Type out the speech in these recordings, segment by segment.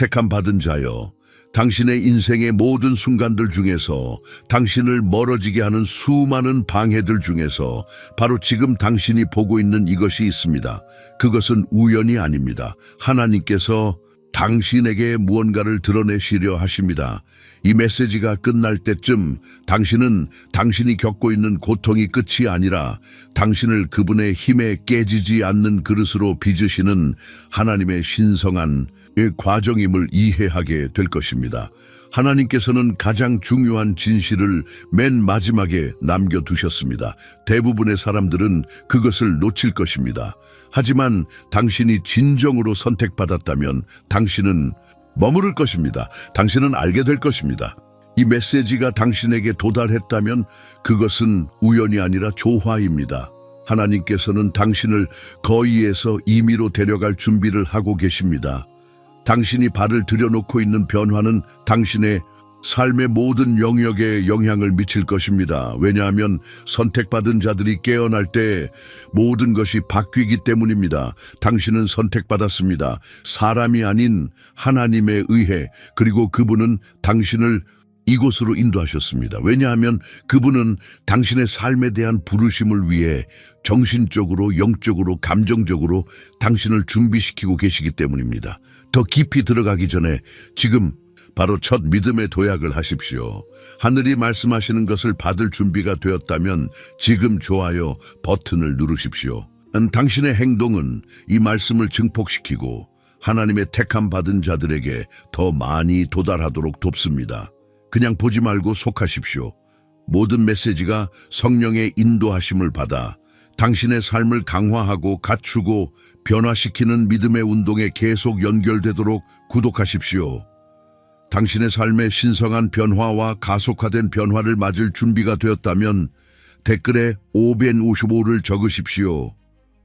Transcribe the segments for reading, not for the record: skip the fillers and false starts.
택함 받은 자여, 당신의 인생의 모든 순간들 중에서 당신을 멀어지게 하는 수많은 방해들 중에서 바로 지금 당신이 보고 있는 이것이 있습니다. 그것은 우연이 아닙니다. 하나님께서 당신에게 무언가를 드러내시려 하십니다. 이 메시지가 끝날 때쯤 당신은 당신이 겪고 있는 고통이 끝이 아니라 당신을 그분의 힘에 깨지지 않는 그릇으로 빚으시는 하나님의 신성한 과정임을 이해하게 될 것입니다. 하나님께서는 가장 중요한 진실을 맨 마지막에 남겨두셨습니다. 대부분의 사람들은 그것을 놓칠 것입니다. 하지만 당신이 진정으로 선택받았다면 당신은 머무를 것입니다. 당신은 알게 될 것입니다. 이 메시지가 당신에게 도달했다면 그것은 우연이 아니라 조화입니다. 하나님께서는 당신을 거의에서 임의로 데려갈 준비를 하고 계십니다. 당신이 발을 들여놓고 있는 변화는 당신의 삶의 모든 영역에 영향을 미칠 것입니다. 왜냐하면 선택받은 자들이 깨어날 때 모든 것이 바뀌기 때문입니다. 당신은 선택받았습니다. 사람이 아닌 하나님에 의해, 그리고 그분은 당신을 이곳으로 인도하셨습니다. 왜냐하면 그분은 당신의 삶에 대한 부르심을 위해 정신적으로, 영적으로, 감정적으로 당신을 준비시키고 계시기 때문입니다. 더 깊이 들어가기 전에 지금 바로 첫 믿음의 도약을 하십시오. 하늘이 말씀하시는 것을 받을 준비가 되었다면 지금 좋아요 버튼을 누르십시오. 당신의 행동은 이 말씀을 증폭시키고 하나님의 택함 받은 자들에게 더 많이 도달하도록 돕습니다. 그냥 보지 말고 속하십시오. 모든 메시지가 성령의 인도하심을 받아 당신의 삶을 강화하고 갖추고 변화시키는 믿음의 운동에 계속 연결되도록 구독하십시오. 당신의 삶의 신성한 변화와 가속화된 변화를 맞을 준비가 되었다면 댓글에 555를 적으십시오.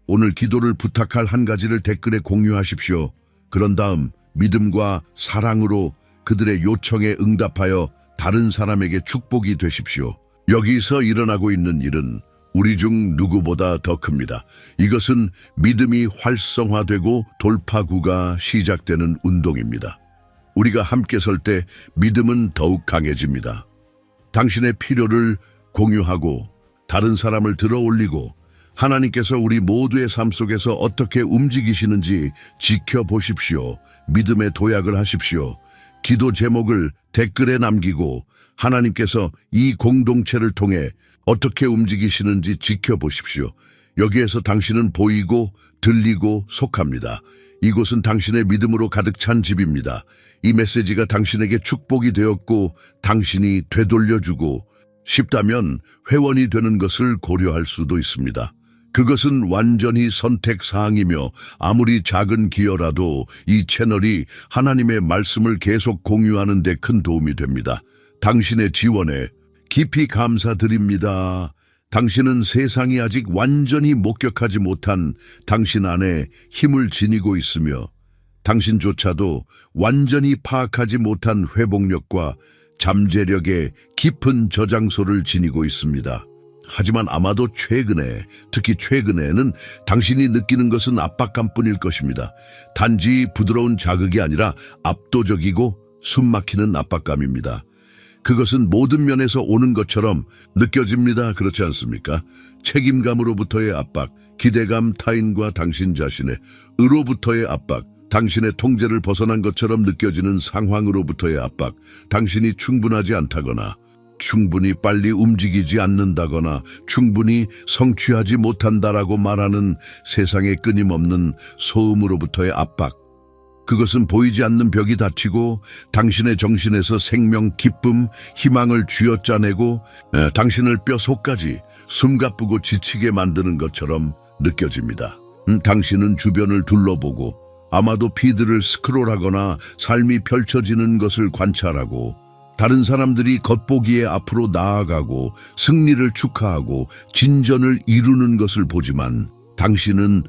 오늘 기도를 부탁할 한 가지를 댓글에 공유하십시오. 그런 다음 믿음과 사랑으로 그들의 요청에 응답하여 다른 사람에게 축복이 되십시오. 여기서 일어나고 있는 일은 우리 중 누구보다 더 큽니다. 이것은 믿음이 활성화되고 돌파구가 시작되는 운동입니다. 우리가 함께 설 때 믿음은 더욱 강해집니다. 당신의 필요를 공유하고 다른 사람을 들어 올리고 하나님께서 우리 모두의 삶 속에서 어떻게 움직이시는지 지켜보십시오. 믿음의 도약을 하십시오. 기도 제목을 댓글에 남기고 하나님께서 이 공동체를 통해 어떻게 움직이시는지 지켜보십시오. 여기에서 당신은 보이고 들리고 속합니다. 이곳은 당신의 믿음으로 가득 찬 집입니다. 이 메시지가 당신에게 축복이 되었고 당신이 되돌려주고 싶다면 회원이 되는 것을 고려할 수도 있습니다. 그것은 완전히 선택사항이며 아무리 작은 기여라도 이 채널이 하나님의 말씀을 계속 공유하는 데 큰 도움이 됩니다. 당신의 지원에 깊이 감사드립니다. 당신은 세상이 아직 완전히 목격하지 못한 당신 안에 힘을 지니고 있으며 당신조차도 완전히 파악하지 못한 회복력과 잠재력의 깊은 저장소를 지니고 있습니다. 하지만 아마도 최근에, 특히 최근에는 당신이 느끼는 것은 압박감뿐일 것입니다. 단지 부드러운 자극이 아니라 압도적이고 숨막히는 압박감입니다. 그것은 모든 면에서 오는 것처럼 느껴집니다. 그렇지 않습니까? 책임감으로부터의 압박, 기대감, 타인과 당신 자신의 의로부터의 압박, 당신의 통제를 벗어난 것처럼 느껴지는 상황으로부터의 압박, 당신이 충분하지 않다거나 충분히 빨리 움직이지 않는다거나 충분히 성취하지 못한다라고 말하는 세상의 끊임없는 소음으로부터의 압박. 그것은 보이지 않는 벽이 닫히고 당신의 정신에서 생명, 기쁨, 희망을 쥐어짜내고 당신을 뼛속까지 숨가쁘고 지치게 만드는 것처럼 느껴집니다. 당신은 주변을 둘러보고 아마도 피드를 스크롤하거나 삶이 펼쳐지는 것을 관찰하고 다른 사람들이 겉보기에 앞으로 나아가고 승리를 축하하고 진전을 이루는 것을 보지만 당신은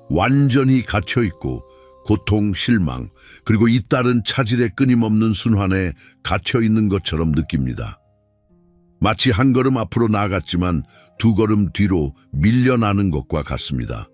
완전히 갇혀있고 고통, 실망, 그리고 잇따른 차질의 끊임없는 순환에 갇혀있는 것처럼 느낍니다. 마치 한 걸음 앞으로 나아갔지만 두 걸음 뒤로 밀려나는 것과 같습니다.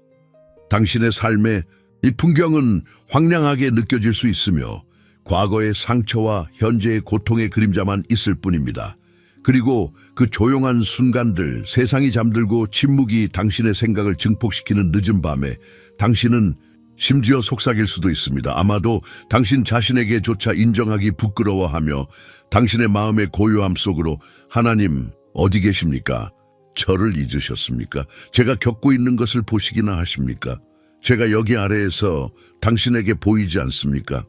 당신의 삶의 이 풍경은 황량하게 느껴질 수 있으며 과거의 상처와 현재의 고통의 그림자만 있을 뿐입니다. 그리고 그 조용한 순간들, 세상이 잠들고 침묵이 당신의 생각을 증폭시키는 늦은 밤에 당신은 심지어 속삭일 수도 있습니다. 아마도 당신 자신에게조차 인정하기 부끄러워하며 당신의 마음의 고요함 속으로 하나님 어디 계십니까? 저를 잊으셨습니까? 제가 겪고 있는 것을 보시기나 하십니까? 제가 여기 아래에서 당신에게 보이지 않습니까?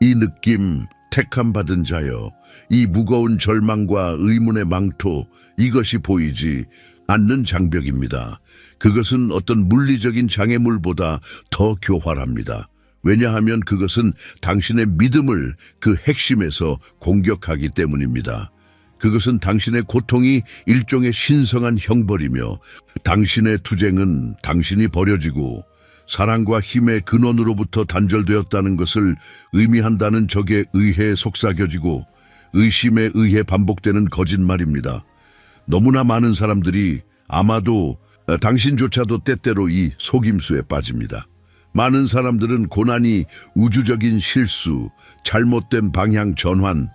이 느낌, 택함 받은 자여, 이 무거운 절망과 의문의 망토, 이것이 보이지 않는 장벽입니다. 그것은 어떤 물리적인 장애물보다 더 교활합니다. 왜냐하면 그것은 당신의 믿음을 그 핵심에서 공격하기 때문입니다. 그것은 당신의 고통이 일종의 신성한 형벌이며 당신의 투쟁은 당신이 버려지고 사랑과 힘의 근원으로부터 단절되었다는 것을 의미한다는 적에 의해 속삭여지고 의심에 의해 반복되는 거짓말입니다. 너무나 많은 사람들이 아마도 당신조차도 때때로 이 속임수에 빠집니다. 많은 사람들은 고난이 우주적인 실수, 잘못된 방향 전환,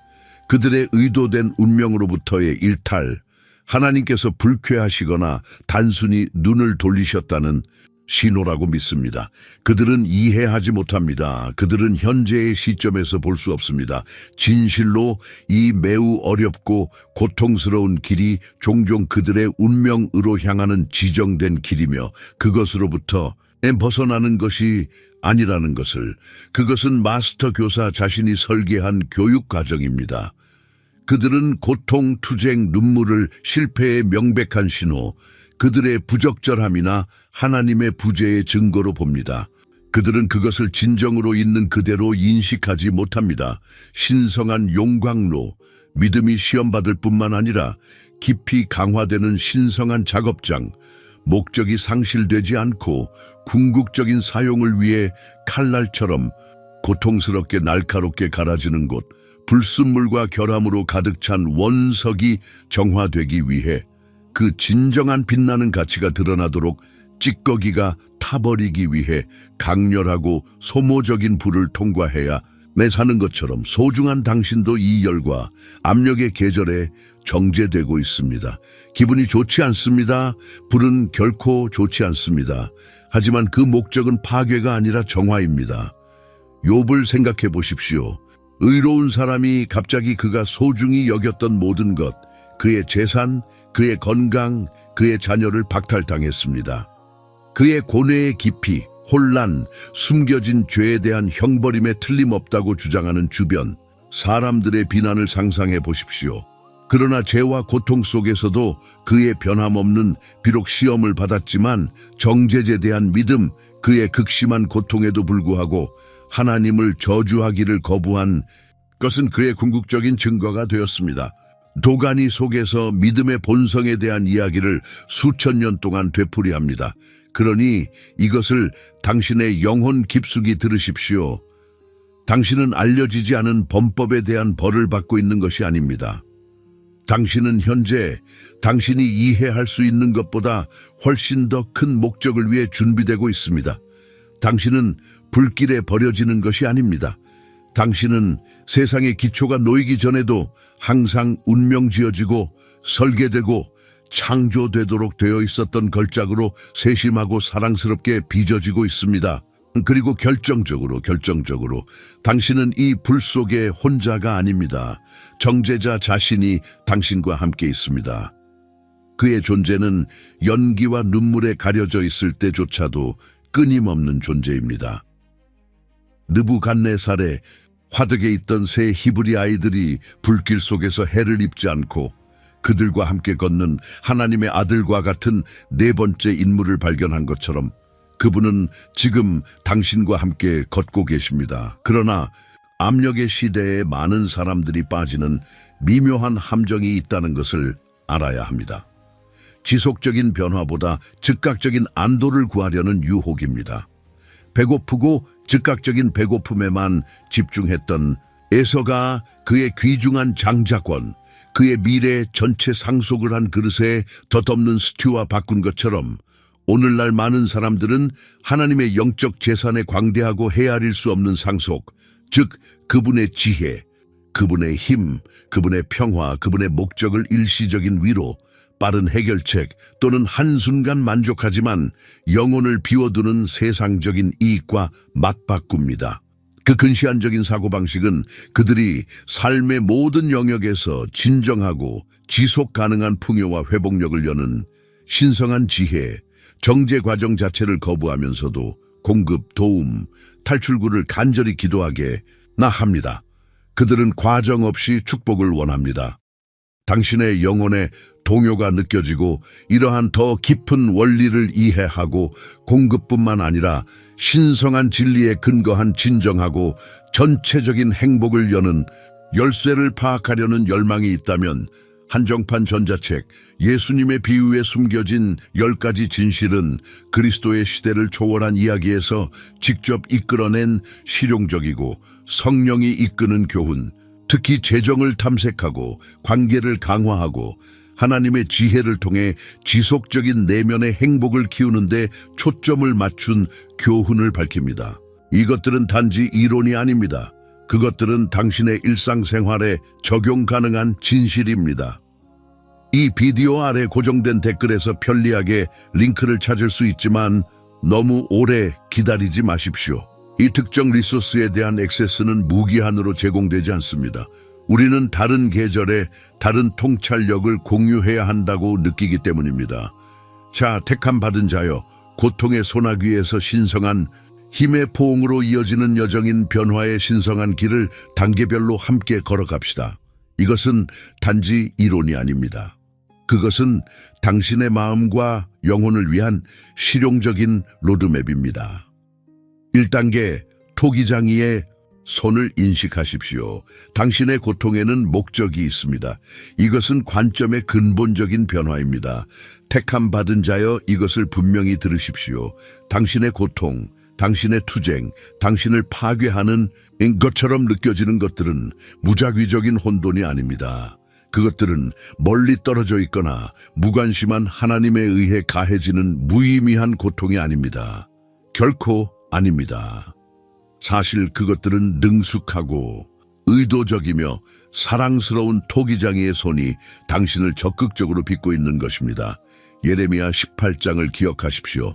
그들의 의도된 운명으로부터의 일탈, 하나님께서 불쾌하시거나 단순히 눈을 돌리셨다는 신호라고 믿습니다. 그들은 이해하지 못합니다. 그들은 현재의 시점에서 볼 수 없습니다. 진실로 이 매우 어렵고 고통스러운 길이 종종 그들의 운명으로 향하는 지정된 길이며 그것으로부터 벗어나는 것이 아니라는 것을, 그것은 마스터 교사 자신이 설계한 교육 과정입니다. 그들은 고통, 투쟁, 눈물을 실패의 명백한 신호, 그들의 부적절함이나 하나님의 부재의 증거로 봅니다. 그들은 그것을 진정으로 있는 그대로 인식하지 못합니다. 신성한 용광로, 믿음이 시험받을 뿐만 아니라 깊이 강화되는 신성한 작업장, 목적이 상실되지 않고 궁극적인 사용을 위해 칼날처럼 고통스럽게 날카롭게 갈아지는 곳, 불순물과 결함으로 가득 찬 원석이 정화되기 위해 그 진정한 빛나는 가치가 드러나도록 찌꺼기가 타버리기 위해 강렬하고 소모적인 불을 통과해야 매 사는 것처럼 소중한 당신도 이 열과 압력의 계절에 정제되고 있습니다. 기분이 좋지 않습니다. 불은 결코 좋지 않습니다. 하지만 그 목적은 파괴가 아니라 정화입니다. 욥을 생각해 보십시오. 의로운 사람이 갑자기 그가 소중히 여겼던 모든 것, 그의 재산, 그의 건강, 그의 자녀를 박탈당했습니다. 그의 고뇌의 깊이, 혼란, 숨겨진 죄에 대한 형벌임에 틀림없다고 주장하는 주변 사람들의 비난을 상상해 보십시오. 그러나 죄와 고통 속에서도 그의 변함없는, 비록 시험을 받았지만 정죄에 대한 믿음, 그의 극심한 고통에도 불구하고 하나님을 저주하기를 거부한 것은 그의 궁극적인 증거가 되었습니다. 도가니 속에서 믿음의 본성에 대한 이야기를 수천 년 동안 되풀이합니다. 그러니 이것을 당신의 영혼 깊숙이 들으십시오. 당신은 알려지지 않은 범법에 대한 벌을 받고 있는 것이 아닙니다. 당신은 현재 당신이 이해할 수 있는 것보다 훨씬 더 큰 목적을 위해 준비되고 있습니다. 당신은 불길에 버려지는 것이 아닙니다. 당신은 세상의 기초가 놓이기 전에도 항상 운명지어지고 설계되고 창조되도록 되어 있었던 걸작으로 세심하고 사랑스럽게 빚어지고 있습니다. 그리고 결정적으로 당신은 이 불 속에 혼자가 아닙니다. 정죄자 자신이 당신과 함께 있습니다. 그의 존재는 연기와 눈물에 가려져 있을 때조차도 끊임없는 존재입니다. 느부갓네살의 화덕에 있던 세 히브리 아이들이 불길 속에서 해를 입지 않고 그들과 함께 걷는 하나님의 아들과 같은 네 번째 인물을 발견한 것처럼 그분은 지금 당신과 함께 걷고 계십니다. 그러나 압력의 시대에 많은 사람들이 빠지는 미묘한 함정이 있다는 것을 알아야 합니다. 지속적인 변화보다 즉각적인 안도를 구하려는 유혹입니다. 배고프고 즉각적인 배고픔에만 집중했던 에서가 그의 귀중한 장자권, 그의 미래 전체 상속을 한 그릇에 덧없는 스튜와 바꾼 것처럼 오늘날 많은 사람들은 하나님의 영적 재산에 광대하고 헤아릴 수 없는 상속, 즉 그분의 지혜, 그분의 힘, 그분의 평화, 그분의 목적을 일시적인 위로, 빠른 해결책 또는 한순간 만족하지만 영혼을 비워두는 세상적인 이익과 맞바꿉니다. 그 근시안적인 사고방식은 그들이 삶의 모든 영역에서 진정하고 지속 가능한 풍요와 회복력을 여는 신성한 지혜, 정제 과정 자체를 거부하면서도 공급, 도움, 탈출구를 간절히 기도하게 합니다. 그들은 과정 없이 축복을 원합니다. 당신의 영혼에 동요가 느껴지고 이러한 더 깊은 원리를 이해하고 공급뿐만 아니라 신성한 진리에 근거한 진정하고 전체적인 행복을 여는 열쇠를 파악하려는 열망이 있다면 한정판 전자책 예수님의 비유에 숨겨진 10가지 진실은 그리스도의 시대를 초월한 이야기에서 직접 이끌어낸 실용적이고 성령이 이끄는 교훈, 특히 재정을 탐색하고 관계를 강화하고 하나님의 지혜를 통해 지속적인 내면의 행복을 키우는데 초점을 맞춘 교훈을 밝힙니다. 이것들은 단지 이론이 아닙니다. 그것들은 당신의 일상생활에 적용 가능한 진실입니다. 이 비디오 아래 고정된 댓글에서 편리하게 링크를 찾을 수 있지만 너무 오래 기다리지 마십시오. 이 특정 리소스에 대한 액세스는 무기한으로 제공되지 않습니다. 우리는 다른 계절에 다른 통찰력을 공유해야 한다고 느끼기 때문입니다. 자, 택함 받은 자여, 고통의 소나귀에서 신성한 힘의 포옹으로 이어지는 여정인 변화의 신성한 길을 단계별로 함께 걸어갑시다. 이것은 단지 이론이 아닙니다. 그것은 당신의 마음과 영혼을 위한 실용적인 로드맵입니다. 1단계, 토기장이의 손을 인식하십시오. 당신의 고통에는 목적이 있습니다. 이것은 관점의 근본적인 변화입니다. 택함 받은 자여, 이것을 분명히 들으십시오. 당신의 고통, 당신의 투쟁, 당신을 파괴하는 것처럼 느껴지는 것들은 무작위적인 혼돈이 아닙니다. 그것들은 멀리 떨어져 있거나 무관심한 하나님에 의해 가해지는 무의미한 고통이 아닙니다. 결코 아닙니다. 사실 그것들은 능숙하고 의도적이며 사랑스러운 토기장이의 손이 당신을 적극적으로 빚고 있는 것입니다. 예레미야 18장을 기억하십시오.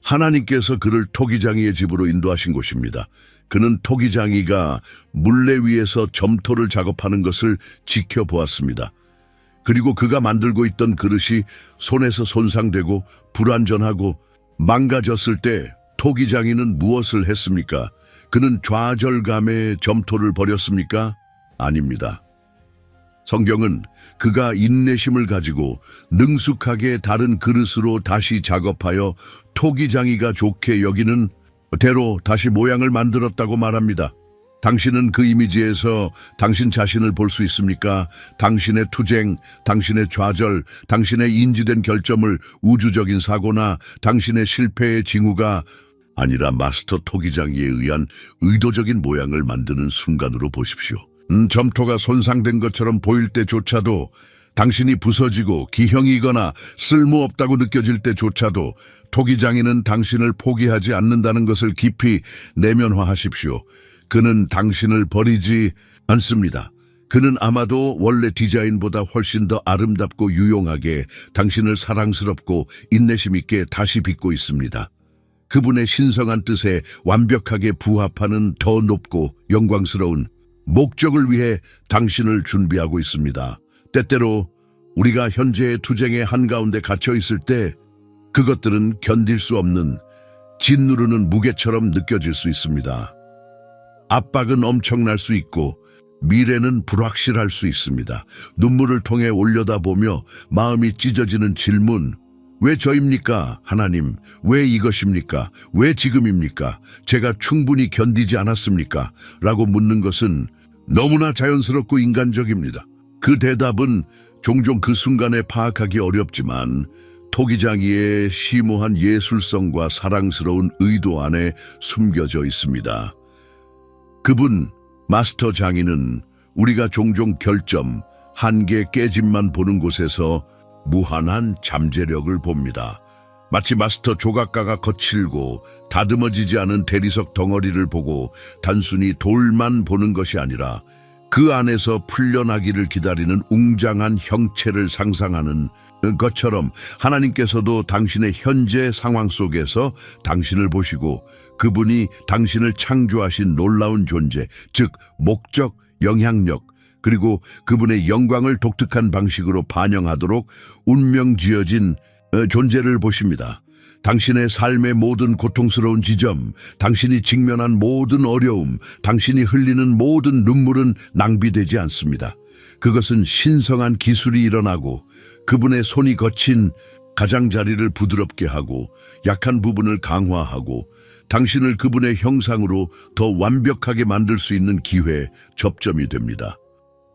하나님께서 그를 토기장이의 집으로 인도하신 곳입니다. 그는 토기장이가 물레 위에서 점토를 작업하는 것을 지켜보았습니다. 그리고 그가 만들고 있던 그릇이 손에서 손상되고 불완전하고 망가졌을 때 토기장이는 무엇을 했습니까? 그는 좌절감에 점토를 버렸습니까? 아닙니다. 성경은 그가 인내심을 가지고 능숙하게 다른 그릇으로 다시 작업하여 토기장이가 좋게 여기는 대로 다시 모양을 만들었다고 말합니다. 당신은 그 이미지에서 당신 자신을 볼 수 있습니까? 당신의 투쟁, 당신의 좌절, 당신의 인지된 결점을 우주적인 사고나 당신의 실패의 징후가 아니라 마스터 토기장이에 의한 의도적인 모양을 만드는 순간으로 보십시오. 점토가 손상된 것처럼 보일 때조차도, 당신이 부서지고 기형이거나 쓸모없다고 느껴질 때조차도 토기장이는 당신을 포기하지 않는다는 것을 깊이 내면화하십시오. 그는 당신을 버리지 않습니다. 그는 아마도 원래 디자인보다 훨씬 더 아름답고 유용하게 당신을 사랑스럽고 인내심 있게 다시 빚고 있습니다. 그분의 신성한 뜻에 완벽하게 부합하는 더 높고 영광스러운 목적을 위해 당신을 준비하고 있습니다. 때때로 우리가 현재의 투쟁의 한가운데 갇혀 있을 때 그것들은 견딜 수 없는 짓누르는 무게처럼 느껴질 수 있습니다. 압박은 엄청날 수 있고 미래는 불확실할 수 있습니다. 눈물을 통해 올려다보며 마음이 찢어지는 질문, 왜 저입니까? 하나님, 왜 이것입니까? 왜 지금입니까? 제가 충분히 견디지 않았습니까? 라고 묻는 것은 너무나 자연스럽고 인간적입니다. 그 대답은 종종 그 순간에 파악하기 어렵지만 토기장이의 심오한 예술성과 사랑스러운 의도 안에 숨겨져 있습니다. 그분, 마스터 장인은 우리가 종종 결점, 한계, 깨짐만 보는 곳에서 무한한 잠재력을 봅니다. 마치 마스터 조각가가 거칠고 다듬어지지 않은 대리석 덩어리를 보고 단순히 돌만 보는 것이 아니라 그 안에서 풀려나기를 기다리는 웅장한 형체를 상상하는 것처럼 하나님께서도 당신의 현재 상황 속에서 당신을 보시고 그분이 당신을 창조하신 놀라운 존재, 즉 목적, 영향력, 그리고 그분의 영광을 독특한 방식으로 반영하도록 운명지어진 존재를 보십니다. 당신의 삶의 모든 고통스러운 지점, 당신이 직면한 모든 어려움, 당신이 흘리는 모든 눈물은 낭비되지 않습니다. 그것은 신성한 기술이 일어나고 그분의 손이 거친 가장자리를 부드럽게 하고 약한 부분을 강화하고 당신을 그분의 형상으로 더 완벽하게 만들 수 있는 기회, 접점이 됩니다.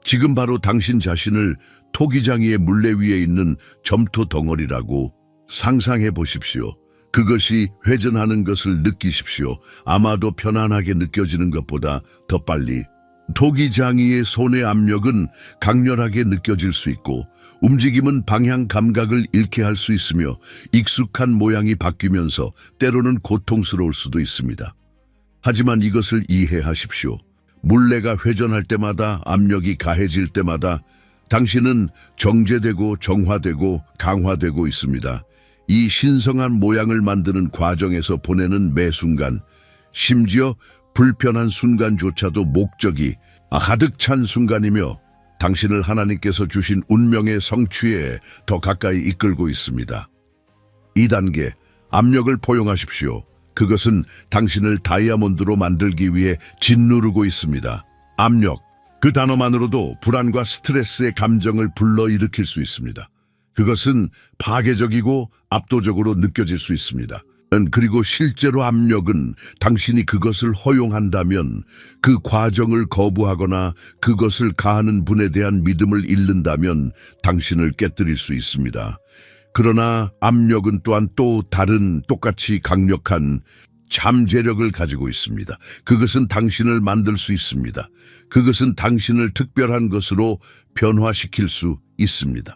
지금 바로 당신 자신을 토기장이의 물레 위에 있는 점토 덩어리라고 상상해 보십시오. 그것이 회전하는 것을 느끼십시오. 아마도 편안하게 느껴지는 것보다 더 빨리. 토기장이의 손의 압력은 강렬하게 느껴질 수 있고 움직임은 방향 감각을 잃게 할 수 있으며 익숙한 모양이 바뀌면서 때로는 고통스러울 수도 있습니다. 하지만 이것을 이해하십시오. 물레가 회전할 때마다 압력이 가해질 때마다 당신은 정제되고 정화되고 강화되고 있습니다. 이 신성한 모양을 만드는 과정에서 보내는 매 순간, 심지어 불편한 순간조차도 목적이 가득 찬 순간이며 당신을 하나님께서 주신 운명의 성취에 더 가까이 이끌고 있습니다. 2단계, 압력을 포용하십시오. 그것은 당신을 다이아몬드로 만들기 위해 짓누르고 있습니다. 압력, 그 단어만으로도 불안과 스트레스의 감정을 불러일으킬 수 있습니다. 그것은 파괴적이고 압도적으로 느껴질 수 있습니다. 그리고 실제로 압력은 당신이 그것을 허용한다면, 그 과정을 거부하거나 그것을 가하는 분에 대한 믿음을 잃는다면 당신을 깨뜨릴 수 있습니다. 그러나 압력은 또한 또 다른 똑같이 강력한 잠재력을 가지고 있습니다. 그것은 당신을 만들 수 있습니다. 그것은 당신을 특별한 것으로 변화시킬 수 있습니다.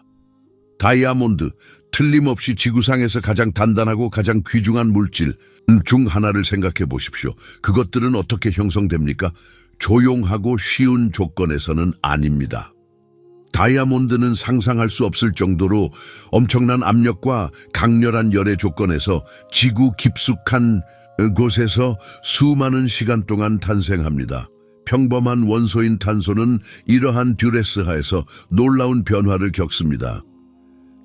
다이아몬드, 틀림없이 지구상에서 가장 단단하고 가장 귀중한 물질 중 하나를 생각해 보십시오. 그것들은 어떻게 형성됩니까? 조용하고 쉬운 조건에서는 아닙니다. 다이아몬드는 상상할 수 없을 정도로 엄청난 압력과 강렬한 열의 조건에서 지구 깊숙한 곳에서 수많은 시간 동안 탄생합니다. 평범한 원소인 탄소는 이러한 듀레스하에서 놀라운 변화를 겪습니다.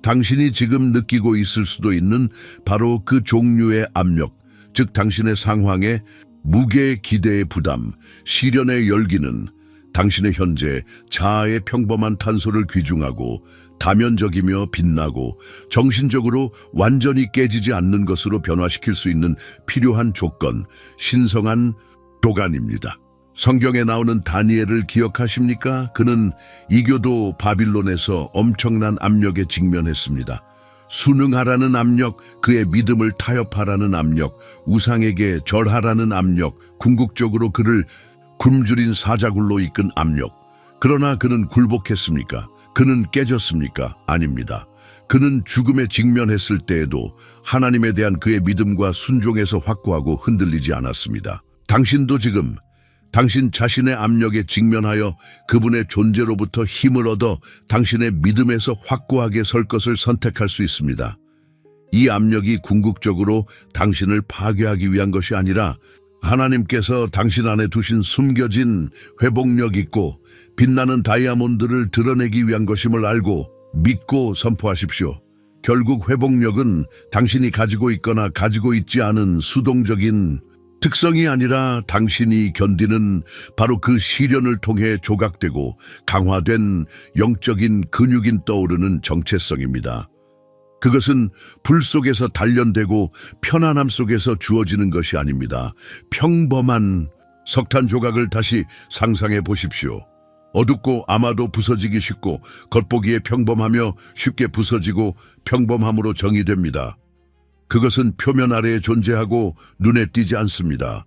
당신이 지금 느끼고 있을 수도 있는 바로 그 종류의 압력, 즉 당신의 상황에 무게 기대의 부담, 시련의 열기는 당신의 현재 자아의 평범한 탄소를 귀중하고 다면적이며 빛나고 정신적으로 완전히 깨지지 않는 것으로 변화시킬 수 있는 필요한 조건, 신성한 도간입니다. 성경에 나오는 다니엘을 기억하십니까? 그는 이교도 바빌론에서 엄청난 압력에 직면했습니다. 순응하라는 압력, 그의 믿음을 타협하라는 압력, 우상에게 절하라는 압력, 궁극적으로 그를 굶주린 사자굴로 이끈 압력. 그러나 그는 굴복했습니까? 그는 깨졌습니까? 아닙니다. 그는 죽음에 직면했을 때에도 하나님에 대한 그의 믿음과 순종에서 확고하고 흔들리지 않았습니다. 당신도 지금 당신 자신의 압력에 직면하여 그분의 존재로부터 힘을 얻어 당신의 믿음에서 확고하게 설 것을 선택할 수 있습니다. 이 압력이 궁극적으로 당신을 파괴하기 위한 것이 아니라 하나님께서 당신 안에 두신 숨겨진 회복력 있고 빛나는 다이아몬드를 드러내기 위한 것임을 알고 믿고 선포하십시오. 결국 회복력은 당신이 가지고 있거나 가지고 있지 않은 수동적인 특성이 아니라 당신이 견디는 바로 그 시련을 통해 조각되고 강화된 영적인 근육인 떠오르는 정체성입니다. 그것은 불 속에서 단련되고 편안함 속에서 주어지는 것이 아닙니다. 평범한 석탄 조각을 다시 상상해 보십시오. 어둡고 아마도 부서지기 쉽고 겉보기에 평범하며 쉽게 부서지고 평범함으로 정의됩니다. 그것은 표면 아래에 존재하고 눈에 띄지 않습니다.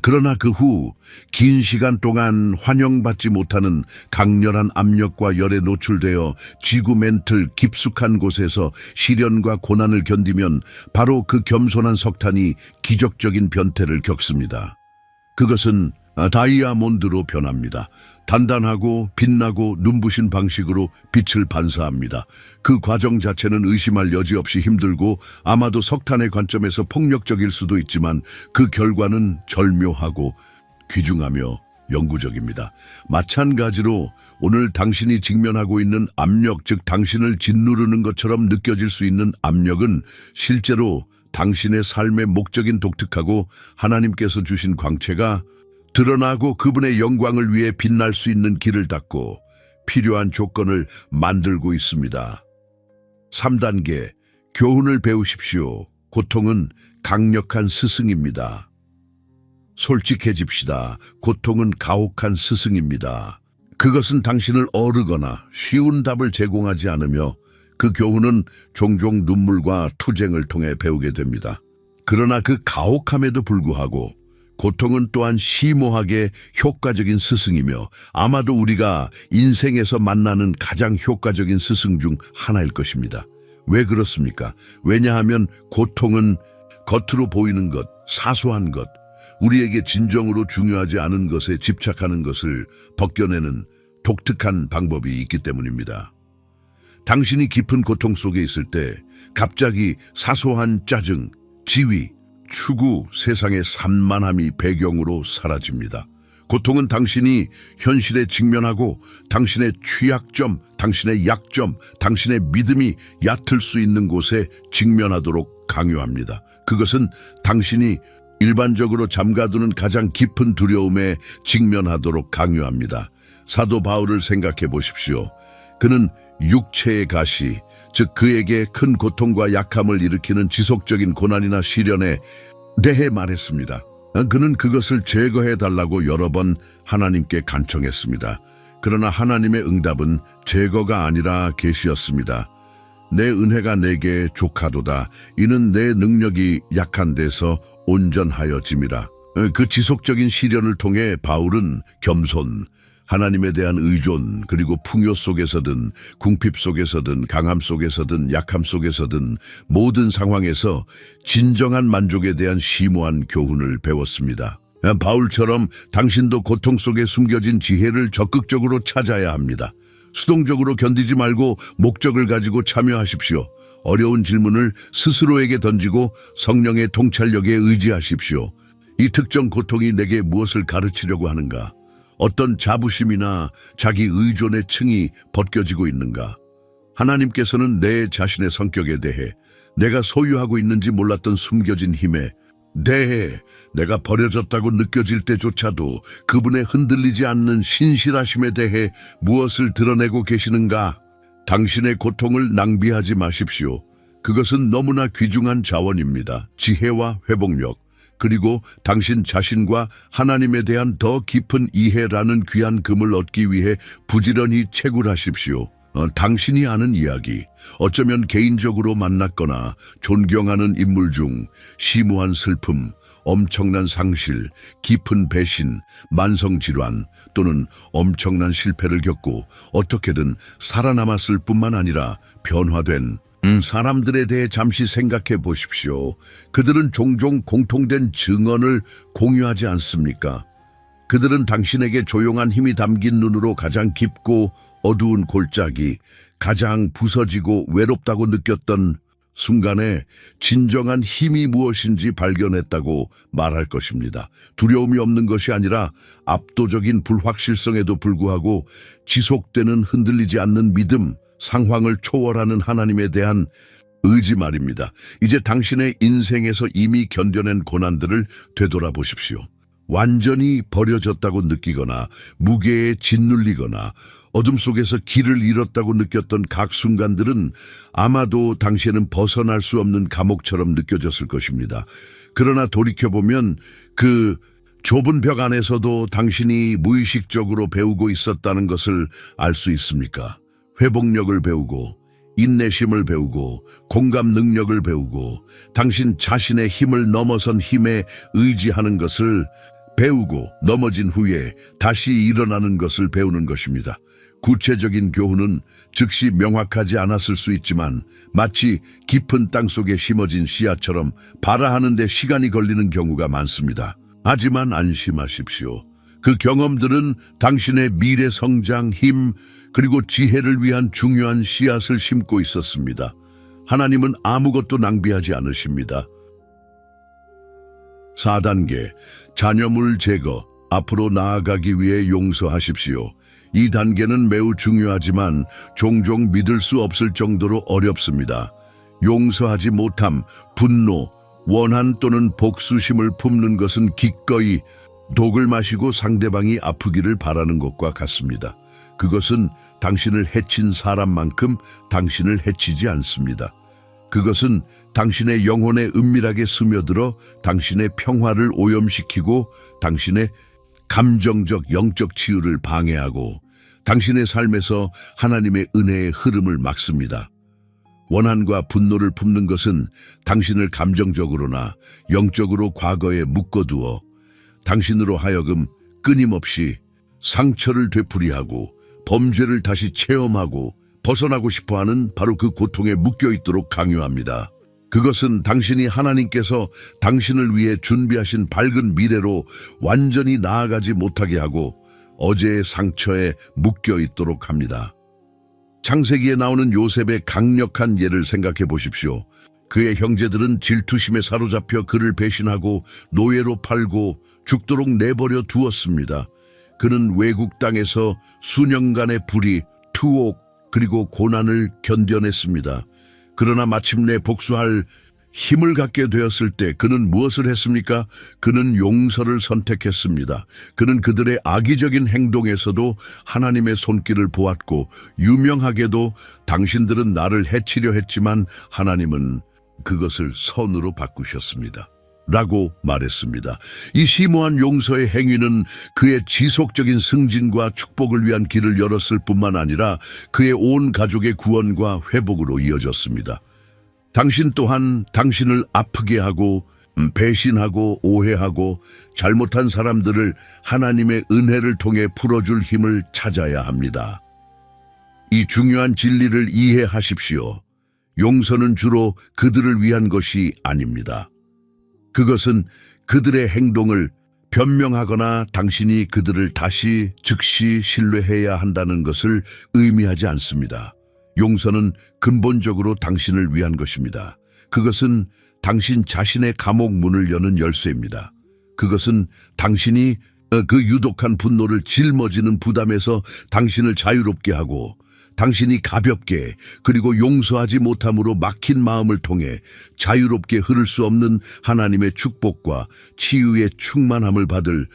그러나 그 후 긴 시간 동안 환영받지 못하는 강렬한 압력과 열에 노출되어 지구 멘틀 깊숙한 곳에서 시련과 고난을 견디면 바로 그 겸손한 석탄이 기적적인 변태를 겪습니다. 그것은 다이아몬드로 변합니다. 단단하고 빛나고 눈부신 방식으로 빛을 반사합니다. 그 과정 자체는 의심할 여지 없이 힘들고 아마도 석탄의 관점에서 폭력적일 수도 있지만 그 결과는 절묘하고 귀중하며 영구적입니다. 마찬가지로 오늘 당신이 직면하고 있는 압력, 즉 당신을 짓누르는 것처럼 느껴질 수 있는 압력은 실제로 당신의 삶의 목적인 독특하고 하나님께서 주신 광채가 드러나고 그분의 영광을 위해 빛날 수 있는 길을 닫고 필요한 조건을 만들고 있습니다. 3단계, 교훈을 배우십시오. 고통은 강력한 스승입니다. 솔직해집시다. 고통은 가혹한 스승입니다. 그것은 당신을 어르거나 쉬운 답을 제공하지 않으며 그 교훈은 종종 눈물과 투쟁을 통해 배우게 됩니다. 그러나 그 가혹함에도 불구하고 고통은 또한 심오하게 효과적인 스승이며 아마도 우리가 인생에서 만나는 가장 효과적인 스승 중 하나일 것입니다. 왜 그렇습니까? 왜냐하면 고통은 겉으로 보이는 것, 사소한 것, 우리에게 진정으로 중요하지 않은 것에 집착하는 것을 벗겨내는 독특한 방법이 있기 때문입니다. 당신이 깊은 고통 속에 있을 때 갑자기 사소한 짜증, 지위, 추구, 세상의 산만함이 배경으로 사라집니다. 고통은 당신이 현실에 직면하고 당신의 취약점, 당신의 약점, 당신의 믿음이 얕을 수 있는 곳에 직면하도록 강요합니다. 그것은 당신이 일반적으로 잠가두는 가장 깊은 두려움에 직면하도록 강요합니다. 사도 바울을 생각해 보십시오. 그는 육체의 가시, 즉 그에게 큰 고통과 약함을 일으키는 지속적인 고난이나 시련에 대해 말했습니다. 그는 그것을 제거해달라고 여러 번 하나님께 간청했습니다. 그러나 하나님의 응답은 제거가 아니라 계시였습니다. 내 은혜가 내게 족하도다. 이는 내 능력이 약한 데서 온전하여짐이라. 그 지속적인 시련을 통해 바울은 겸손, 하나님에 대한 의존, 그리고 풍요 속에서든 궁핍 속에서든 강함 속에서든 약함 속에서든 모든 상황에서 진정한 만족에 대한 심오한 교훈을 배웠습니다. 바울처럼 당신도 고통 속에 숨겨진 지혜를 적극적으로 찾아야 합니다. 수동적으로 견디지 말고 목적을 가지고 참여하십시오. 어려운 질문을 스스로에게 던지고 성령의 통찰력에 의지하십시오. 이 특정 고통이 내게 무엇을 가르치려고 하는가? 어떤 자부심이나 자기 의존의 층이 벗겨지고 있는가? 하나님께서는 내 자신의 성격에 대해 내가 소유하고 있는지 몰랐던 숨겨진 힘에 대해 내가 버려졌다고 느껴질 때조차도 그분의 흔들리지 않는 신실하심에 대해 무엇을 드러내고 계시는가? 당신의 고통을 낭비하지 마십시오. 그것은 너무나 귀중한 자원입니다. 지혜와 회복력, 그리고 당신 자신과 하나님에 대한 더 깊은 이해라는 귀한 금을 얻기 위해 부지런히 채굴하십시오. 당신이 아는 이야기, 어쩌면 개인적으로 만났거나 존경하는 인물 중 심오한 슬픔, 엄청난 상실, 깊은 배신, 만성질환 또는 엄청난 실패를 겪고 어떻게든 살아남았을 뿐만 아니라 변화된 사람들에 대해 잠시 생각해 보십시오. 그들은 종종 공통된 증언을 공유하지 않습니까? 그들은 당신에게 조용한 힘이 담긴 눈으로 가장 깊고 어두운 골짜기, 가장 부서지고 외롭다고 느꼈던 순간에 진정한 힘이 무엇인지 발견했다고 말할 것입니다. 두려움이 없는 것이 아니라 압도적인 불확실성에도 불구하고 지속되는 흔들리지 않는 믿음, 상황을 초월하는 하나님에 대한 의지 말입니다. 이제 당신의 인생에서 이미 견뎌낸 고난들을 되돌아보십시오. 완전히 버려졌다고 느끼거나 무게에 짓눌리거나 어둠 속에서 길을 잃었다고 느꼈던 각 순간들은 아마도 당시에는 벗어날 수 없는 감옥처럼 느껴졌을 것입니다. 그러나 돌이켜보면 그 좁은 벽 안에서도 당신이 무의식적으로 배우고 있었다는 것을 알 수 있습니까? 회복력을 배우고 인내심을 배우고 공감 능력을 배우고 당신 자신의 힘을 넘어선 힘에 의지하는 것을 배우고 넘어진 후에 다시 일어나는 것을 배우는 것입니다. 구체적인 교훈은 즉시 명확하지 않았을 수 있지만 마치 깊은 땅속에 심어진 씨앗처럼 발아하는 데 시간이 걸리는 경우가 많습니다. 하지만 안심하십시오. 그 경험들은 당신의 미래 성장, 힘, 그리고 지혜를 위한 중요한 씨앗을 심고 있었습니다. 하나님은 아무것도 낭비하지 않으십니다. 4단계, 잔여물 제거, 앞으로 나아가기 위해 용서하십시오. 이 단계는 매우 중요하지만 종종 믿을 수 없을 정도로 어렵습니다. 용서하지 못함, 분노, 원한 또는 복수심을 품는 것은 기꺼이 독을 마시고 상대방이 아프기를 바라는 것과 같습니다. 그것은 당신을 해친 사람만큼 당신을 해치지 않습니다. 그것은 당신의 영혼에 은밀하게 스며들어 당신의 평화를 오염시키고 당신의 감정적 영적 치유를 방해하고 당신의 삶에서 하나님의 은혜의 흐름을 막습니다. 원한과 분노를 품는 것은 당신을 감정적으로나 영적으로 과거에 묶어두어 당신으로 하여금 끊임없이 상처를 되풀이하고 범죄를 다시 체험하고 벗어나고 싶어하는 바로 그 고통에 묶여있도록 강요합니다. 그것은 당신이 하나님께서 당신을 위해 준비하신 밝은 미래로 완전히 나아가지 못하게 하고 어제의 상처에 묶여있도록 합니다. 창세기에 나오는 요셉의 강력한 예를 생각해 보십시오. 그의 형제들은 질투심에 사로잡혀 그를 배신하고 노예로 팔고 죽도록 내버려 두었습니다. 그는 외국 땅에서 수년간의 불의, 투옥, 그리고 고난을 견뎌냈습니다. 그러나 마침내 복수할 힘을 갖게 되었을 때 그는 무엇을 했습니까? 그는 용서를 선택했습니다. 그는 그들의 악의적인 행동에서도 하나님의 손길을 보았고 유명하게도 당신들은 나를 해치려 했지만 하나님은 그것을 선으로 바꾸셨습니다. 라고 말했습니다. 이 심오한 용서의 행위는 그의 지속적인 승진과 축복을 위한 길을 열었을 뿐만 아니라 그의 온 가족의 구원과 회복으로 이어졌습니다. 당신 또한 당신을 아프게 하고 배신하고 오해하고 잘못한 사람들을 하나님의 은혜를 통해 풀어줄 힘을 찾아야 합니다. 이 중요한 진리를 이해하십시오. 용서는 주로 그들을 위한 것이 아닙니다. 그것은 그들의 행동을 변명하거나 당신이 그들을 다시 즉시 신뢰해야 한다는 것을 의미하지 않습니다. 용서는 근본적으로 당신을 위한 것입니다. 그것은 당신 자신의 감옥 문을 여는 열쇠입니다. 그것은 당신이 그 유독한 분노를 짊어지는 부담에서 당신을 자유롭게 하고 당신이 가볍게 그리고 용서하지 못함으로 막힌 마음을 통해 자유롭게 흐를 수 없는 하나님의 축복과 치유의 충만함을 받을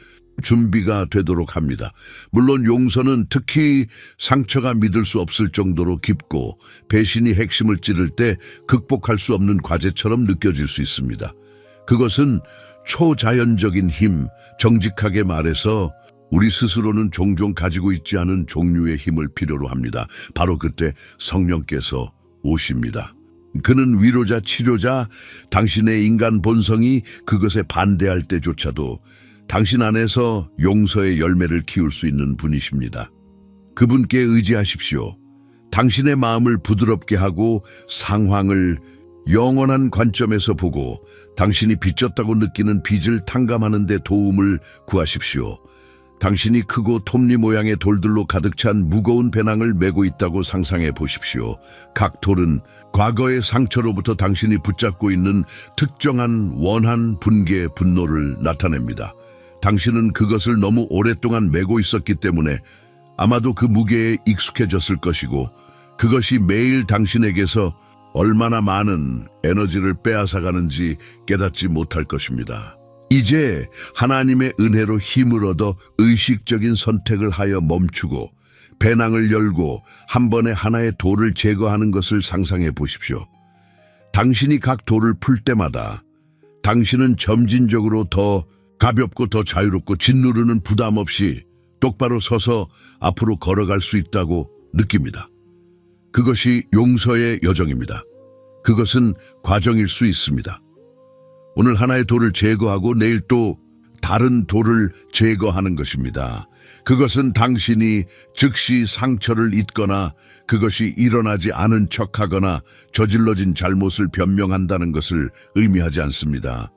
준비가 되도록 합니다. 물론 용서는 특히 상처가 믿을 수 없을 정도로 깊고 배신이 핵심을 찌를 때 극복할 수 없는 과제처럼 느껴질 수 있습니다. 그것은 초자연적인 힘, 정직하게 말해서 우리 스스로는 종종 가지고 있지 않은 종류의 힘을 필요로 합니다. 바로 그때 성령께서 오십니다. 그는 위로자, 치료자, 당신의 인간 본성이 그것에 반대할 때조차도 당신 안에서 용서의 열매를 키울 수 있는 분이십니다. 그분께 의지하십시오. 당신의 마음을 부드럽게 하고 상황을 영원한 관점에서 보고 당신이 빚졌다고 느끼는 빚을 탕감하는 데 도움을 구하십시오. 당신이 크고 톱니 모양의 돌들로 가득 찬 무거운 배낭을 메고 있다고 상상해 보십시오. 각 돌은 과거의 상처로부터 당신이 붙잡고 있는 특정한 원한, 분개, 분노를 나타냅니다. 당신은 그것을 너무 오랫동안 메고 있었기 때문에 아마도 그 무게에 익숙해졌을 것이고 그것이 매일 당신에게서 얼마나 많은 에너지를 빼앗아가는지 깨닫지 못할 것입니다. 이제 하나님의 은혜로 힘을 얻어 의식적인 선택을 하여 멈추고 배낭을 열고 한 번에 하나의 돌을 제거하는 것을 상상해 보십시오. 당신이 각 돌을 풀 때마다 당신은 점진적으로 더 가볍고 더 자유롭고 짓누르는 부담 없이 똑바로 서서 앞으로 걸어갈 수 있다고 느낍니다. 그것이 용서의 여정입니다. 그것은 과정일 수 있습니다. 오늘 하나의 돌을 제거하고 내일 또 다른 돌을 제거하는 것입니다. 그것은 당신이 즉시 상처를 잊거나 그것이 일어나지 않은 척하거나 저질러진 잘못을 변명한다는 것을 의미하지 않습니다.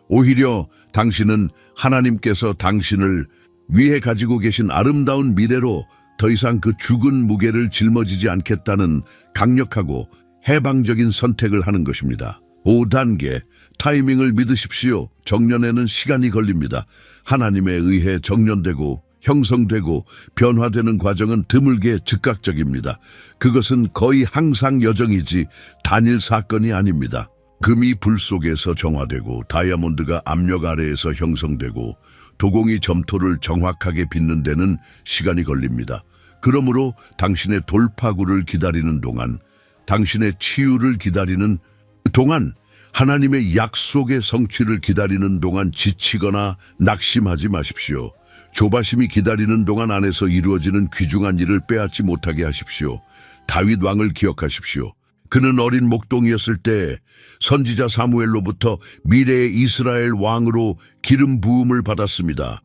오히려 당신은 하나님께서 당신을 위해 가지고 계신 아름다운 미래로 더 이상 그 죽은 무게를 짊어지지 않겠다는 강력하고 해방적인 선택을 하는 것입니다. 5단계, 타이밍을 믿으십시오. 정년에는 시간이 걸립니다. 하나님에 의해 정년되고 형성되고 변화되는 과정은 드물게 즉각적입니다. 그것은 거의 항상 여정이지 단일 사건이 아닙니다. 금이 불 속에서 정화되고 다이아몬드가 압력 아래에서 형성되고 도공이 점토를 정확하게 빚는 데는 시간이 걸립니다. 그러므로 당신의 돌파구를 기다리는 동안, 당신의 치유를 기다리는 동안, 하나님의 약속의 성취를 기다리는 동안 지치거나 낙심하지 마십시오. 조바심이 기다리는 동안 안에서 이루어지는 귀중한 일을 빼앗지 못하게 하십시오. 다윗 왕을 기억하십시오. 그는 어린 목동이었을 때 선지자 사무엘로부터 미래의 이스라엘 왕으로 기름 부음을 받았습니다.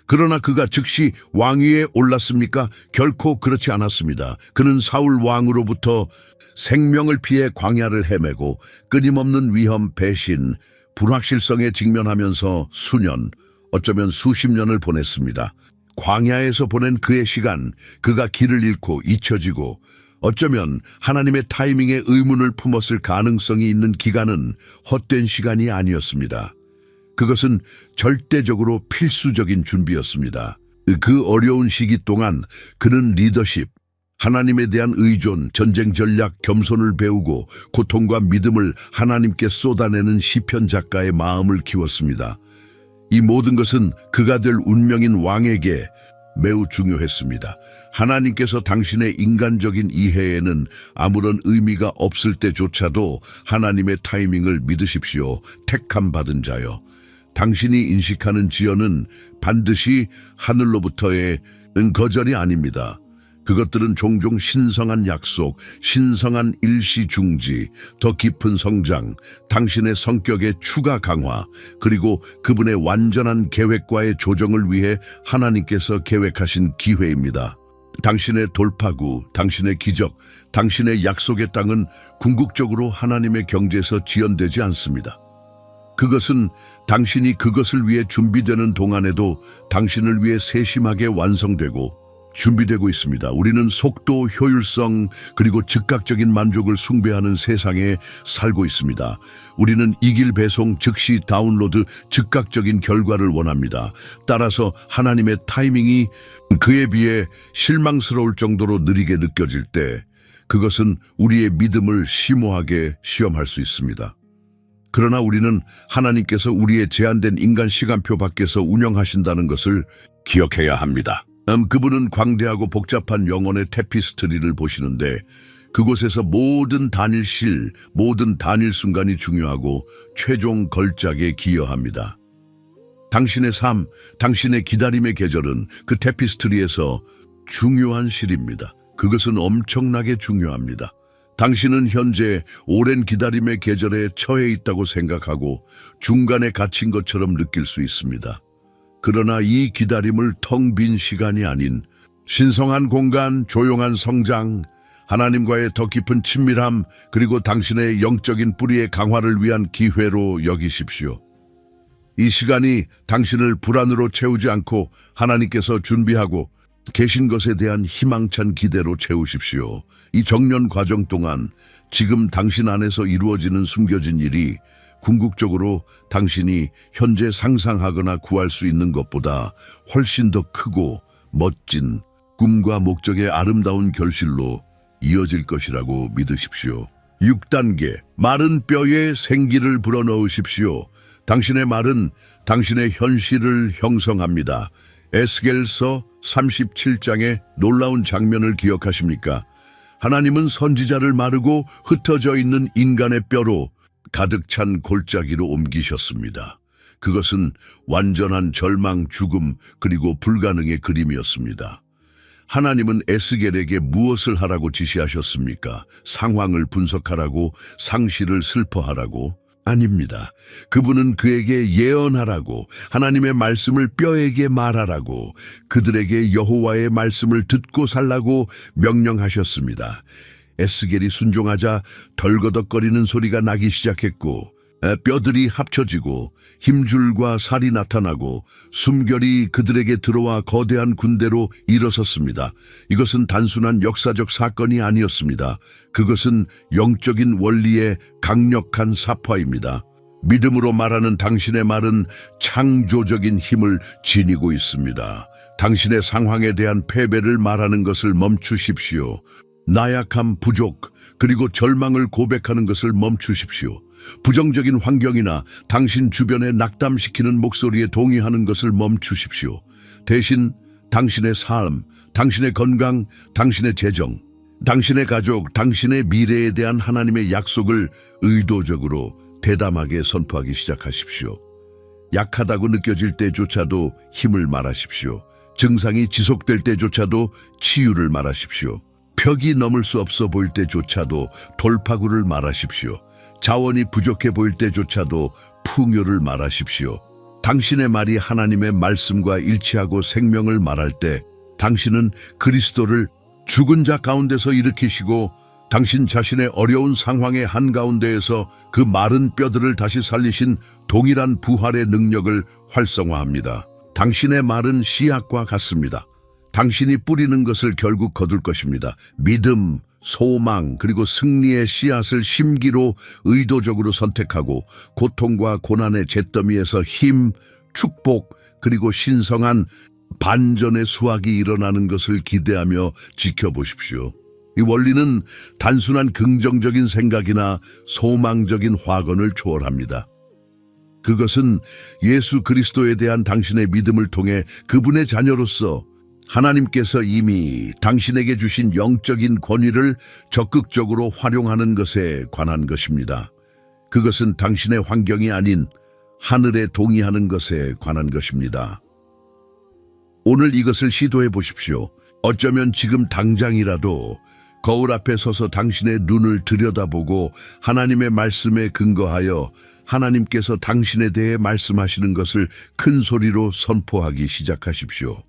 그러나 그가 즉시 왕위에 올랐습니까? 결코 그렇지 않았습니다. 그는 사울 왕으로부터 생명을 피해 광야를 헤매고 끊임없는 위험, 배신, 불확실성에 직면하면서 수년, 어쩌면 수십 년을 보냈습니다. 광야에서 보낸 그의 시간, 그가 길을 잃고 잊혀지고 어쩌면 하나님의 타이밍에 의문을 품었을 가능성이 있는 기간은 헛된 시간이 아니었습니다. 그것은 절대적으로 필수적인 준비였습니다. 그 어려운 시기 동안 그는 리더십, 하나님에 대한 의존, 전쟁 전략, 겸손을 배우고 고통과 믿음을 하나님께 쏟아내는 시편 작가의 마음을 키웠습니다. 이 모든 것은 그가 될 운명인 왕에게 매우 중요했습니다. 하나님께서 당신의 인간적인 이해에는 아무런 의미가 없을 때조차도 하나님의 타이밍을 믿으십시오. 택함 받은 자여. 당신이 인식하는 지연은 반드시 하늘로부터의 거절이 아닙니다. 그것들은 종종 신성한 약속, 신성한 일시중지, 더 깊은 성장, 당신의 성격의 추가 강화, 그리고 그분의 완전한 계획과의 조정을 위해 하나님께서 계획하신 기회입니다. 당신의 돌파구, 당신의 기적, 당신의 약속의 땅은 궁극적으로 하나님의 경제에서 지연되지 않습니다. 그것은 당신이 그것을 위해 준비되는 동안에도 당신을 위해 세심하게 완성되고 준비되고 있습니다. 우리는 속도, 효율성, 그리고 즉각적인 만족을 숭배하는 세상에 살고 있습니다. 우리는 이길 배송, 즉시 다운로드, 즉각적인 결과를 원합니다. 따라서 하나님의 타이밍이 그에 비해 실망스러울 정도로 느리게 느껴질 때 그것은 우리의 믿음을 심오하게 시험할 수 있습니다. 그러나 우리는 하나님께서 우리의 제한된 인간 시간표 밖에서 운영하신다는 것을 기억해야 합니다. 그분은 광대하고 복잡한 영혼의 테피스트리를 보시는데 그곳에서 모든 단일 모든 단일 순간이 중요하고 최종 걸작에 기여합니다. 당신의 삶, 당신의 기다림의 계절은 그 테피스트리에서 중요한 실입니다. 그것은 엄청나게 중요합니다. 당신은 현재 오랜 기다림의 계절에 처해 있다고 생각하고 중간에 갇힌 것처럼 느낄 수 있습니다. 그러나 이 기다림을 텅 빈 시간이 아닌 신성한 공간, 조용한 성장, 하나님과의 더 깊은 친밀함, 그리고 당신의 영적인 뿌리의 강화를 위한 기회로 여기십시오. 이 시간이 당신을 불안으로 채우지 않고 하나님께서 준비하고 계신 것에 대한 희망찬 기대로 채우십시오. 이 정년 과정 동안 지금 당신 안에서 이루어지는 숨겨진 일이 궁극적으로 당신이 현재 상상하거나 구할 수 있는 것보다 훨씬 더 크고 멋진 꿈과 목적의 아름다운 결실로 이어질 것이라고 믿으십시오. 6단계, 마른 뼈에 생기를 불어넣으십시오. 당신의 말은 당신의 현실을 형성합니다. 에스겔서 37장의 놀라운 장면을 기억하십니까? 하나님은 선지자를 마르고 흩어져 있는 인간의 뼈로 가득 찬 골짜기로 옮기셨습니다. 그것은 완전한 절망, 죽음, 그리고 불가능의 그림이었습니다. 하나님은 에스겔에게 무엇을 하라고 지시하셨습니까? 상황을 분석하라고, 상실을 슬퍼하라고, 아닙니다. 그분은 그에게 예언하라고, 하나님의 말씀을 뼈에게 말하라고, 그들에게 여호와의 말씀을 듣고 살라고 명령하셨습니다. 에스겔이 순종하자 덜거덕거리는 소리가 나기 시작했고, 뼈들이 합쳐지고 힘줄과 살이 나타나고 숨결이 그들에게 들어와 거대한 군대로 일어섰습니다. 이것은 단순한 역사적 사건이 아니었습니다. 그것은 영적인 원리의 강력한 사파입니다. 믿음으로 말하는 당신의 말은 창조적인 힘을 지니고 있습니다. 당신의 상황에 대한 패배를 말하는 것을 멈추십시오. 나약함, 부족, 그리고 절망을 고백하는 것을 멈추십시오. 부정적인 환경이나 당신 주변에 낙담시키는 목소리에 동의하는 것을 멈추십시오. 대신 당신의 삶, 당신의 건강, 당신의 재정, 당신의 가족, 당신의 미래에 대한 하나님의 약속을 의도적으로 대담하게 선포하기 시작하십시오. 약하다고 느껴질 때조차도 힘을 말하십시오. 증상이 지속될 때조차도 치유를 말하십시오. 벽이 넘을 수 없어 보일 때조차도 돌파구를 말하십시오. 자원이 부족해 보일 때조차도 풍요를 말하십시오. 당신의 말이 하나님의 말씀과 일치하고 생명을 말할 때 당신은 그리스도를 죽은 자 가운데서 일으키시고 당신 자신의 어려운 상황의 한가운데에서 그 마른 뼈들을 다시 살리신 동일한 부활의 능력을 활성화합니다. 당신의 말은 씨앗과 같습니다. 당신이 뿌리는 것을 결국 거둘 것입니다. 믿음, 소망, 그리고 승리의 씨앗을 심기로 의도적으로 선택하고 고통과 고난의 잿더미에서 힘, 축복, 그리고 신성한 반전의 수확이 일어나는 것을 기대하며 지켜보십시오. 이 원리는 단순한 긍정적인 생각이나 소망적인 확언을 초월합니다. 그것은 예수 그리스도에 대한 당신의 믿음을 통해 그분의 자녀로서 하나님께서 이미 당신에게 주신 영적인 권위를 적극적으로 활용하는 것에 관한 것입니다. 그것은 당신의 환경이 아닌 하늘에 동의하는 것에 관한 것입니다. 오늘 이것을 시도해 보십시오. 어쩌면 지금 당장이라도 거울 앞에 서서 당신의 눈을 들여다보고 하나님의 말씀에 근거하여 하나님께서 당신에 대해 말씀하시는 것을 큰 소리로 선포하기 시작하십시오.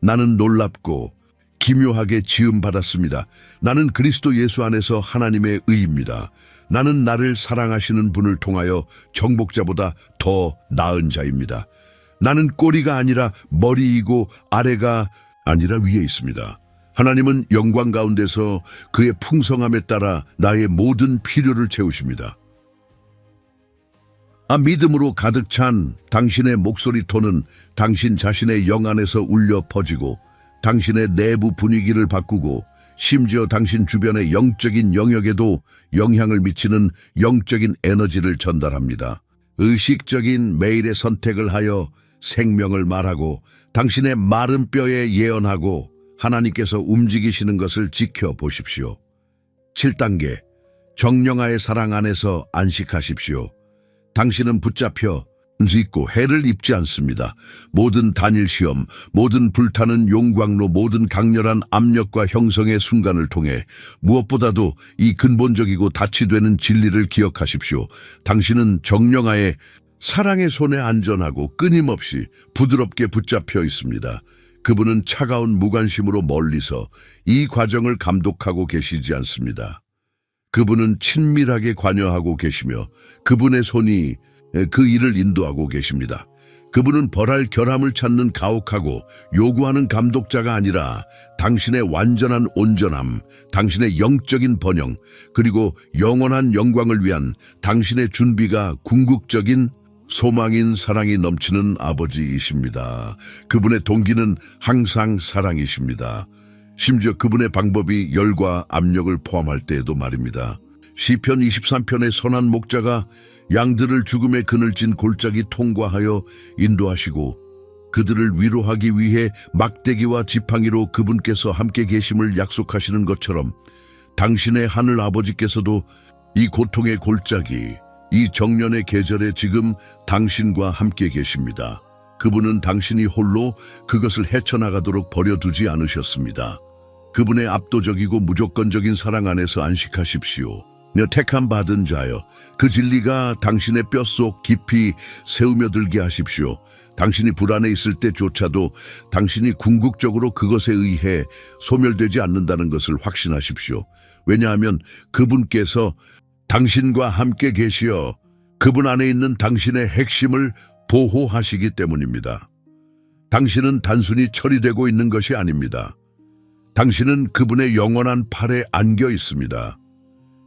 나는 놀랍고 기묘하게 지음받았습니다. 나는 그리스도 예수 안에서 하나님의 의입니다. 나는 나를 사랑하시는 분을 통하여 정복자보다 더 나은 자입니다. 나는 꼬리가 아니라 머리이고 아래가 아니라 위에 있습니다. 하나님은 영광 가운데서 그의 풍성함에 따라 나의 모든 필요를 채우십니다. 믿음으로 가득 찬 당신의 목소리 톤은 당신 자신의 영 안에서 울려 퍼지고 당신의 내부 분위기를 바꾸고 심지어 당신 주변의 영적인 영역에도 영향을 미치는 영적인 에너지를 전달합니다. 의식적인 매일의 선택을 하여 생명을 말하고 당신의 마른 뼈에 예언하고 하나님께서 움직이시는 것을 지켜보십시오. 7단계, 정령아의 사랑 안에서 안식하십시오. 당신은 붙잡혀 있고 해를 입지 않습니다. 모든 단일 시험, 모든 불타는 용광로, 모든 강렬한 압력과 형성의 순간을 통해 무엇보다도 이 근본적이고 다치되는 진리를 기억하십시오. 당신은 정령아의 사랑의 손에 안전하고 끊임없이 부드럽게 붙잡혀 있습니다. 그분은 차가운 무관심으로 멀리서 이 과정을 감독하고 계시지 않습니다. 그분은 친밀하게 관여하고 계시며 그분의 손이 그 일을 인도하고 계십니다. 그분은 벌할 결함을 찾는 가혹하고 요구하는 감독자가 아니라 당신의 완전한 온전함, 당신의 영적인 번영, 그리고 영원한 영광을 위한 당신의 준비가 궁극적인 소망인 사랑이 넘치는 아버지이십니다. 그분의 동기는 항상 사랑이십니다. 심지어 그분의 방법이 열과 압력을 포함할 때에도 말입니다. 시편 23편의 선한 목자가 양들을 죽음의 그늘진 골짜기 통과하여 인도하시고 그들을 위로하기 위해 막대기와 지팡이로 그분께서 함께 계심을 약속하시는 것처럼 당신의 하늘 아버지께서도 이 고통의 골짜기, 이 정년의 계절에 지금 당신과 함께 계십니다. 그분은 당신이 홀로 그것을 헤쳐나가도록 버려두지 않으셨습니다. 그분의 압도적이고 무조건적인 사랑 안에서 안식하십시오. 택함 받은 자여, 그 진리가 당신의 뼛속 깊이 새우며들게 하십시오. 당신이 불안해 있을 때조차도 당신이 궁극적으로 그것에 의해 소멸되지 않는다는 것을 확신하십시오. 왜냐하면 그분께서 당신과 함께 계시어 그분 안에 있는 당신의 핵심을 보호하시기 때문입니다. 당신은 단순히 처리되고 있는 것이 아닙니다. 당신은 그분의 영원한 팔에 안겨 있습니다.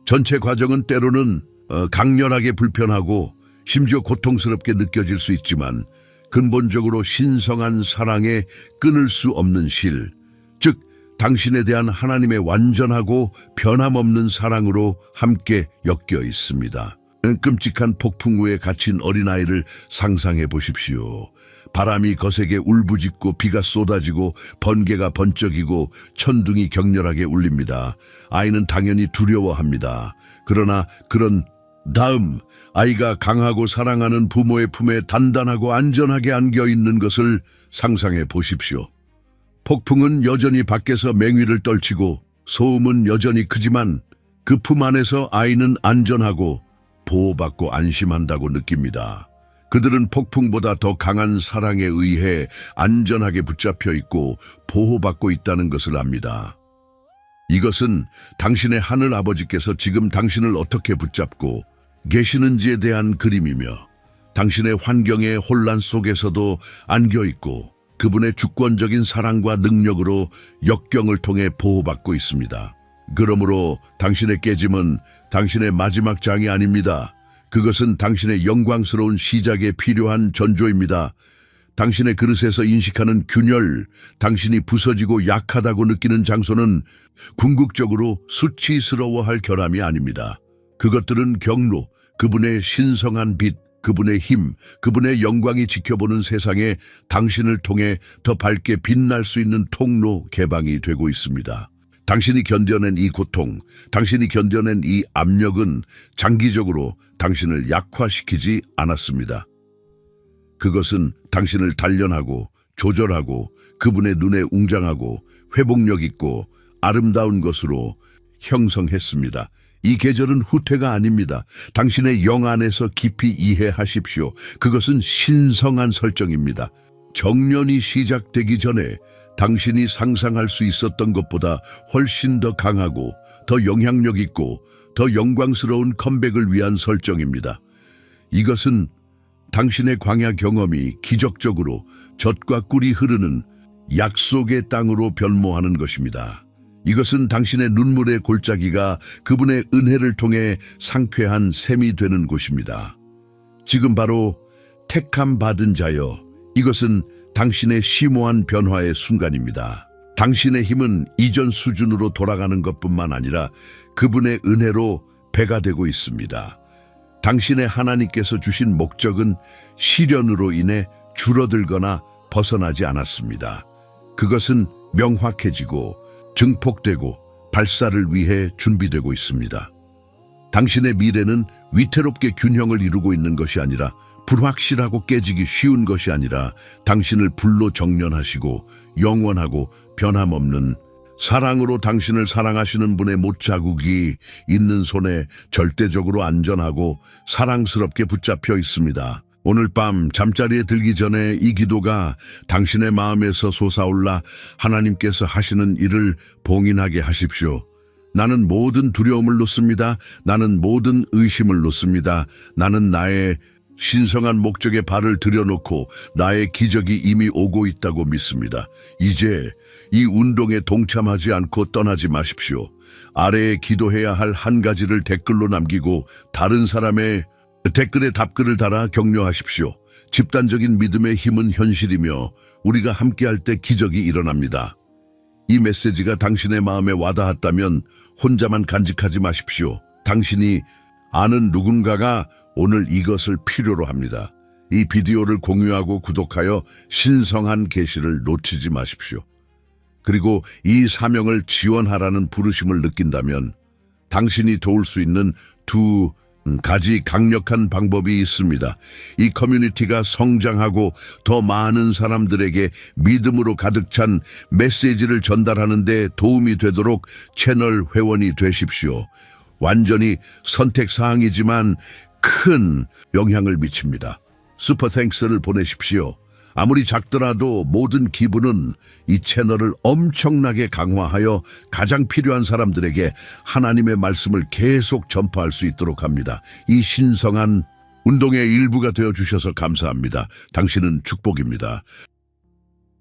전체 과정은 때로는 강렬하게 불편하고 심지어 고통스럽게 느껴질 수 있지만 근본적으로 신성한 사랑에 끊을 수 없는 실, 즉 당신에 대한 하나님의 완전하고 변함없는 사랑으로 함께 엮여 있습니다. 끔찍한 폭풍 후에 갇힌 어린아이를 상상해 보십시오. 바람이 거세게 울부짖고 비가 쏟아지고 번개가 번쩍이고 천둥이 격렬하게 울립니다. 아이는 당연히 두려워합니다. 그러나 그런 다음 아이가 강하고 사랑하는 부모의 품에 단단하고 안전하게 안겨 있는 것을 상상해 보십시오. 폭풍은 여전히 밖에서 맹위를 떨치고 소음은 여전히 크지만 그 품 안에서 아이는 안전하고 보호받고 안심한다고 느낍니다. 그들은 폭풍보다 더 강한 사랑에 의해 안전하게 붙잡혀 있고 보호받고 있다는 것을 압니다. 이것은 당신의 하늘 아버지께서 지금 당신을 어떻게 붙잡고 계시는지에 대한 그림이며 당신의 환경의 혼란 속에서도 안겨 있고 그분의 주권적인 사랑과 능력으로 역경을 통해 보호받고 있습니다. 그러므로 당신의 깨짐은 당신의 마지막 장이 아닙니다. 그것은 당신의 영광스러운 시작에 필요한 전조입니다. 당신의 그릇에서 인식하는 균열, 당신이 부서지고 약하다고 느끼는 장소는 궁극적으로 수치스러워할 결함이 아닙니다. 그것들은 경로, 그분의 신성한 빛, 그분의 힘, 그분의 영광이 지켜보는 세상에 당신을 통해 더 밝게 빛날 수 있는 통로 개방이 되고 있습니다. 당신이 견뎌낸 이 고통, 당신이 견뎌낸 이 압력은 장기적으로 당신을 약화시키지 않았습니다. 그것은 당신을 단련하고 조절하고 그분의 눈에 웅장하고 회복력 있고 아름다운 것으로 형성했습니다. 이 계절은 후퇴가 아닙니다. 당신의 영 안에서 깊이 이해하십시오. 그것은 신성한 설정입니다. 정년이 시작되기 전에 당신이 상상할 수 있었던 것보다 훨씬 더 강하고 더 영향력 있고 더 영광스러운 컴백을 위한 설정입니다. 이것은 당신의 광야 경험이 기적적으로 젖과 꿀이 흐르는 약속의 땅으로 변모하는 것입니다. 이것은 당신의 눈물의 골짜기가 그분의 은혜를 통해 상쾌한 샘이 되는 곳입니다. 지금 바로 택함 받은 자여, 이것은 당신의 심오한 변화의 순간입니다. 당신의 힘은 이전 수준으로 돌아가는 것뿐만 아니라 그분의 은혜로 배가 되고 있습니다. 당신의 하나님께서 주신 목적은 시련으로 인해 줄어들거나 벗어나지 않았습니다. 그것은 명확해지고 증폭되고 발사를 위해 준비되고 있습니다. 당신의 미래는 위태롭게 균형을 이루고 있는 것이 아니라 불확실하고 깨지기 쉬운 것이 아니라 당신을 불로 정련하시고 영원하고 변함없는 사랑으로 당신을 사랑하시는 분의 못자국이 있는 손에 절대적으로 안전하고 사랑스럽게 붙잡혀 있습니다. 오늘 밤 잠자리에 들기 전에 이 기도가 당신의 마음에서 솟아올라 하나님께서 하시는 일을 봉인하게 하십시오. 나는 모든 두려움을 놓습니다. 나는 모든 의심을 놓습니다. 나는 나의 신성한 목적에 발을 들여놓고 나의 기적이 이미 오고 있다고 믿습니다. 이제 이 운동에 동참하지 않고 떠나지 마십시오. 아래에 기도해야 할 한 가지를 댓글로 남기고 다른 사람의 댓글에 답글을 달아 격려하십시오. 집단적인 믿음의 힘은 현실이며 우리가 함께할 때 기적이 일어납니다. 이 메시지가 당신의 마음에 와닿았다면 혼자만 간직하지 마십시오. 당신이 아는 누군가가 오늘 이것을 필요로 합니다. 이 비디오를 공유하고 구독하여 신성한 계시를 놓치지 마십시오. 그리고 이 사명을 지원하라는 부르심을 느낀다면 당신이 도울 수 있는 두 가지 강력한 방법이 있습니다. 이 커뮤니티가 성장하고 더 많은 사람들에게 믿음으로 가득 찬 메시지를 전달하는 데 도움이 되도록 채널 회원이 되십시오. 완전히 선택사항이지만 큰 영향을 미칩니다. 슈퍼땡스를 보내십시오. 아무리 작더라도 모든 기부는 이 채널을 엄청나게 강화하여 가장 필요한 사람들에게 하나님의 말씀을 계속 전파할 수 있도록 합니다. 이 신성한 운동의 일부가 되어주셔서 감사합니다. 당신은 축복입니다.